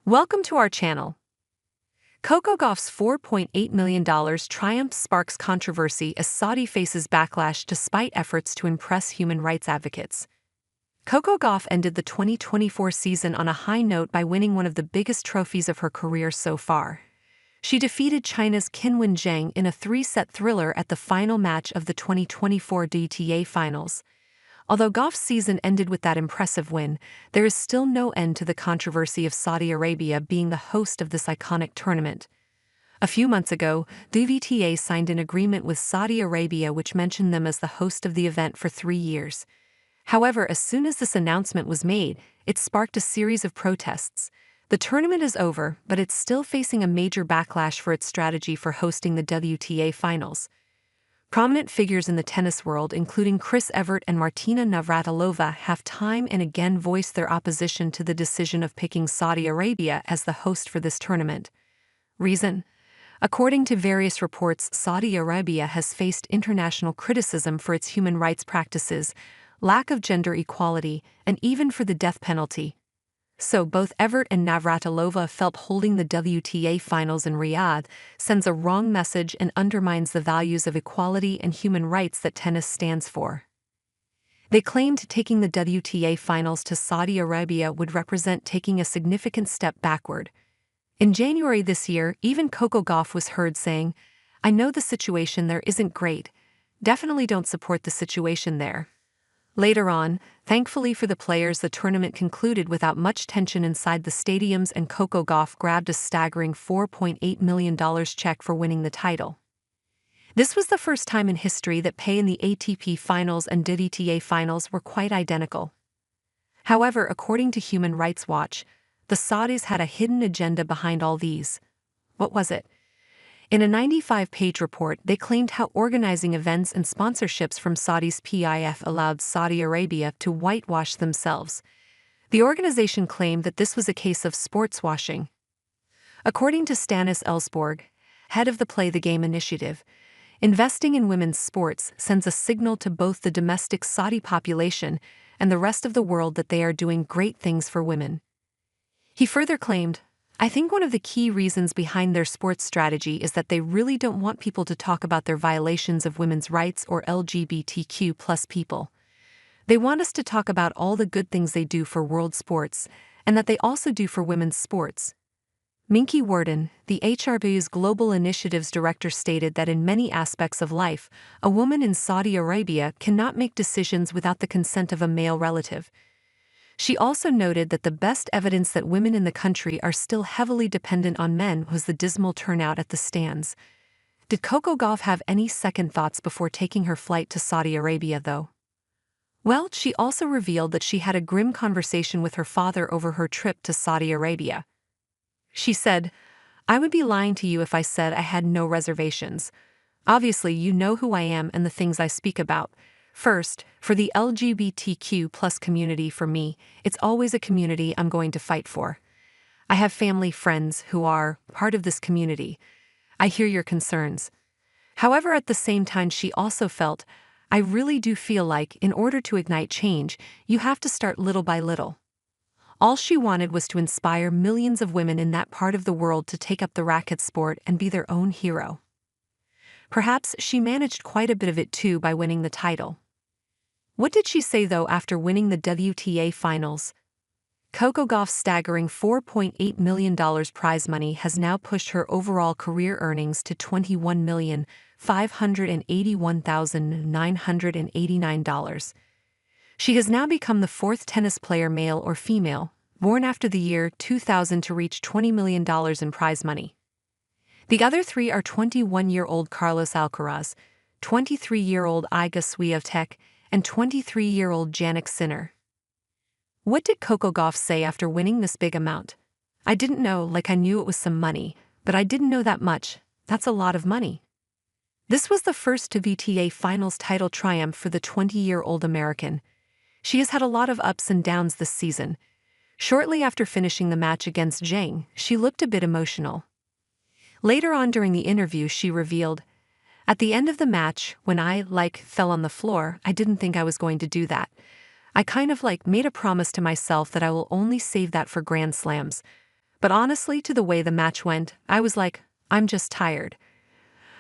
Welcome to our channel. Coco Gauff's $4.8 million triumph sparks controversy as Saudi faces backlash despite efforts to impress human rights advocates. Coco Gauff ended the 2024 season on a high note by winning one of the biggest trophies of her career so far. She defeated China's Qinwen Zheng in a three-set thriller at the final match of the 2024 WTA Finals. Although Gauff's season ended with that impressive win, there is still no end to the controversy of Saudi Arabia being the host of this iconic tournament. A few months ago, WTA signed an agreement with Saudi Arabia which mentioned them as the host of the event for 3 years. However, as soon as this announcement was made, it sparked a series of protests. The tournament is over, but it's still facing a major backlash for its strategy for hosting the WTA Finals. Prominent figures in the tennis world, including Chris Evert and Martina Navratilova, have time and again voiced their opposition to the decision of picking Saudi Arabia as the host for this tournament. Reason? According to various reports, Saudi Arabia has faced international criticism for its human rights practices, lack of gender equality, and even for the death penalty. So both Evert and Navratilova felt holding the WTA Finals in Riyadh sends a wrong message and undermines the values of equality and human rights that tennis stands for. They claimed taking the WTA Finals to Saudi Arabia would represent taking a significant step backward. In January this year, even Coco Gauff was heard saying, "I know the situation there isn't great. Definitely don't support the situation there." Later on, thankfully for the players, the tournament concluded without much tension inside the stadiums and Coco Gauff grabbed a staggering $4.8 million check for winning the title. This was the first time in history that pay in the ATP Finals and WTA Finals were quite identical. However, according to Human Rights Watch, the Saudis had a hidden agenda behind all these. What was it? In a 95-page report, they claimed how organizing events and sponsorships from Saudi's PIF allowed Saudi Arabia to whitewash themselves. The organization claimed that this was a case of sports washing. According to Stanis Ellsborg, head of the Play the Game initiative, investing in women's sports sends a signal to both the domestic Saudi population and the rest of the world that they are doing great things for women. He further claimed, "I think one of the key reasons behind their sports strategy is that they really don't want people to talk about their violations of women's rights or LGBTQ+ people. They want us to talk about all the good things they do for world sports, and that they also do for women's sports." Minky Worden, the HRB's Global Initiatives Director, stated that in many aspects of life, a woman in Saudi Arabia cannot make decisions without the consent of a male relative. She also noted that the best evidence that women in the country are still heavily dependent on men was the dismal turnout at the stands. Did Coco Gauff have any second thoughts before taking her flight to Saudi Arabia, though? Well, she also revealed that she had a grim conversation with her father over her trip to Saudi Arabia. She said, "I would be lying to you if I said I had no reservations. Obviously, you know who I am and the things I speak about. First, for the LGBTQ+ community, for me, it's always a community I'm going to fight for. I have family, friends who are part of this community. I hear your concerns." However, at the same time, she also felt, "I really do feel like, in order to ignite change, you have to start little by little." All she wanted was to inspire millions of women in that part of the world to take up the racket sport and be their own hero. Perhaps she managed quite a bit of it too by winning the title. What did she say, though, after winning the WTA Finals? Coco Gauff's staggering $4.8 million prize money has now pushed her overall career earnings to $21,581,989. She has now become the fourth tennis player, male or female, born after the year 2000 to reach $20 million in prize money. The other three are 21-year-old Carlos Alcaraz, 23-year-old Iga Swiatek, and 23-year-old Jannik Sinner. What did Coco Gauff say after winning this big amount? "I didn't know, like I knew it was some money, but I didn't know that much. That's a lot of money." This was the first WTA Finals title triumph for the 20-year-old American. She has had a lot of ups and downs this season. Shortly after finishing the match against Zheng, she looked a bit emotional. Later on during the interview, she revealed, "At the end of the match, when I fell on the floor, I didn't think I was going to do that. I kind of made a promise to myself that I will only save that for Grand Slams. But honestly, to the way the match went, I was like, I'm just tired.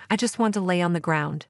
I just want to lay on the ground.